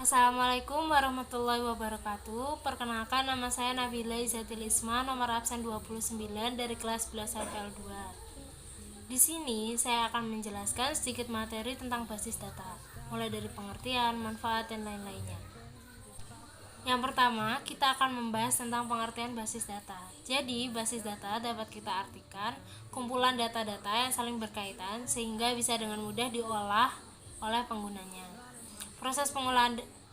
Assalamualaikum warahmatullahi wabarakatuh. Perkenalkan, nama saya Nabila Izatil Isma, nomor absen 29 dari kelas 11 FL2. Di sini saya akan menjelaskan sedikit materi tentang basis data, mulai dari pengertian, manfaat, dan lain-lainnya. Yang pertama, kita akan membahas tentang pengertian basis data. Jadi, basis data dapat kita artikan kumpulan data-data yang saling berkaitan sehingga bisa dengan mudah diolah oleh penggunanya.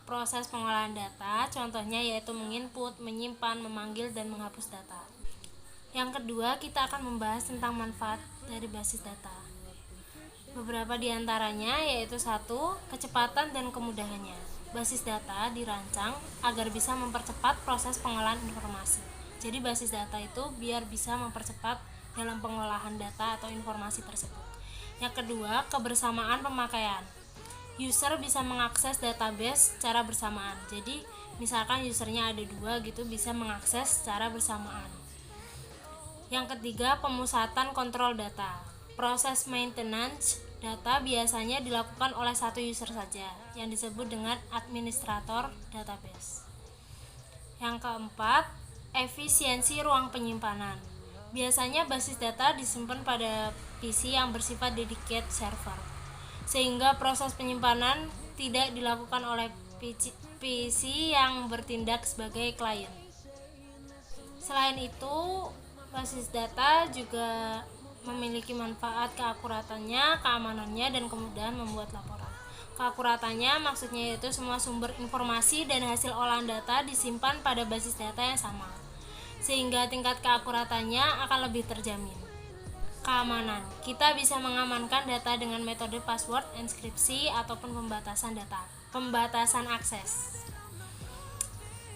Proses pengolahan data contohnya yaitu menginput, menyimpan, memanggil, dan menghapus data. Yang kedua, kita akan membahas tentang manfaat dari basis data. Beberapa di antaranya yaitu 1. Kecepatan dan kemudahannya. Basis data dirancang agar bisa mempercepat proses pengolahan informasi. Jadi basis data itu biar bisa mempercepat dalam pengolahan data atau informasi tersebut. Yang kedua, kebersamaan pemakaian. User bisa mengakses database secara bersamaan. Jadi misalkan usernya ada 2 gitu, bisa mengakses secara bersamaan. Yang ketiga, pemusatan kontrol data. Proses maintenance data biasanya dilakukan oleh satu user saja, yang disebut dengan administrator database. Yang keempat, efisiensi ruang penyimpanan. Biasanya basis data disimpan pada PC yang bersifat dedicated server, sehingga proses penyimpanan tidak dilakukan oleh PC yang bertindak sebagai klien. Selain itu, basis data juga memiliki manfaat keakuratannya, keamanannya, dan kemudahan membuat laporan. Keakuratannya maksudnya yaitu semua sumber informasi dan hasil olahan data disimpan pada basis data yang sama, sehingga tingkat keakuratannya akan lebih terjamin. Keamanan, kita bisa mengamankan data dengan metode password, enkripsi, ataupun pembatasan akses.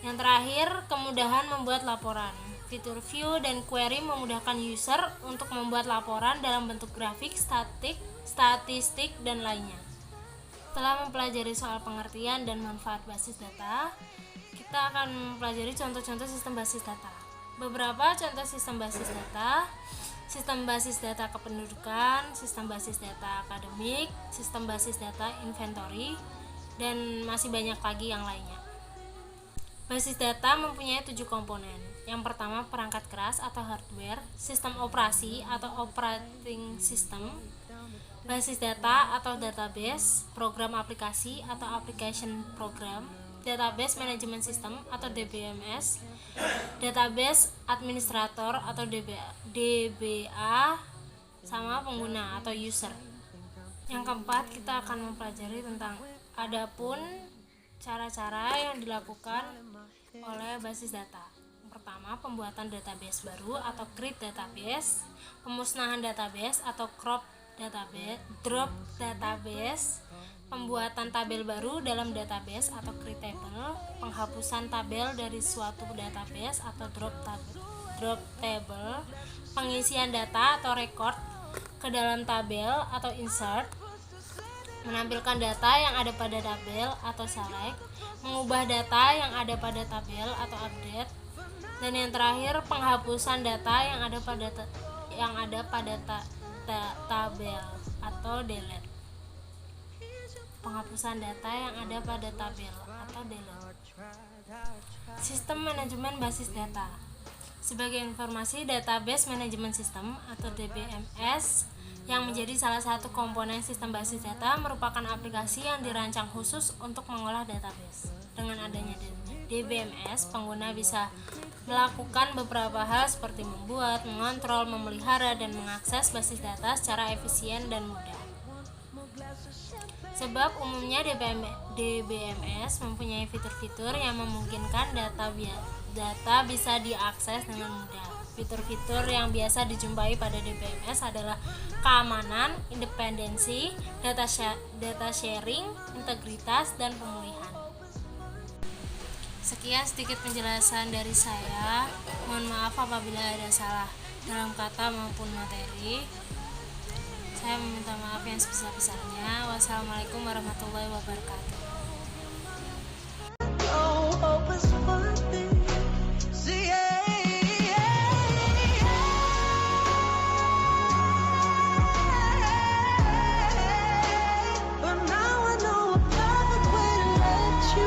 Yang terakhir, kemudahan membuat laporan. Fitur view dan query memudahkan user untuk membuat laporan dalam bentuk grafik, statistik, dan lainnya. Setelah mempelajari soal pengertian dan manfaat basis data, kita akan mempelajari contoh-contoh sistem basis data. Beberapa contoh sistem basis data: sistem basis data kependudukan, sistem basis data akademik, sistem basis data inventory, dan masih banyak lagi yang lainnya. Basis data mempunyai 7 komponen. Yang pertama, perangkat keras atau hardware, sistem operasi atau operating system, basis data atau database, program aplikasi atau application program, database management system atau DBMS, database administrator atau DBA, sama pengguna atau user. Yang keempat, kita akan mempelajari tentang adapun cara-cara yang dilakukan oleh basis data. Yang pertama, pembuatan database baru atau create database, pemusnahan database atau drop database, pembuatan tabel baru dalam database atau create table, penghapusan tabel dari suatu database atau drop table, pengisian data atau record ke dalam tabel atau insert, menampilkan data yang ada pada tabel atau select, mengubah data yang ada pada tabel atau update, dan yang terakhir, penghapusan data yang ada pada tabel atau delete. Penghapusan data yang ada pada tabel atau delete. Sistem manajemen basis data. Sebagai informasi, database management system atau DBMS yang menjadi salah satu komponen sistem basis data merupakan aplikasi yang dirancang khusus untuk mengolah database. Dengan adanya DBMS, pengguna bisa melakukan beberapa hal seperti membuat, mengontrol, memelihara, dan mengakses basis data secara efisien dan mudah. Sebab umumnya DBMS mempunyai fitur-fitur yang memungkinkan data bisa diakses dengan mudah. Fitur-fitur yang biasa dijumpai pada DBMS adalah keamanan, independensi, data sharing, integritas, dan pemulihan. Sekian sedikit penjelasan dari saya. Mohon maaf apabila ada salah dalam kata maupun materi. Saya meminta maaf yang sebesar-besarnya. Wassalamualaikum warahmatullahi wabarakatuh.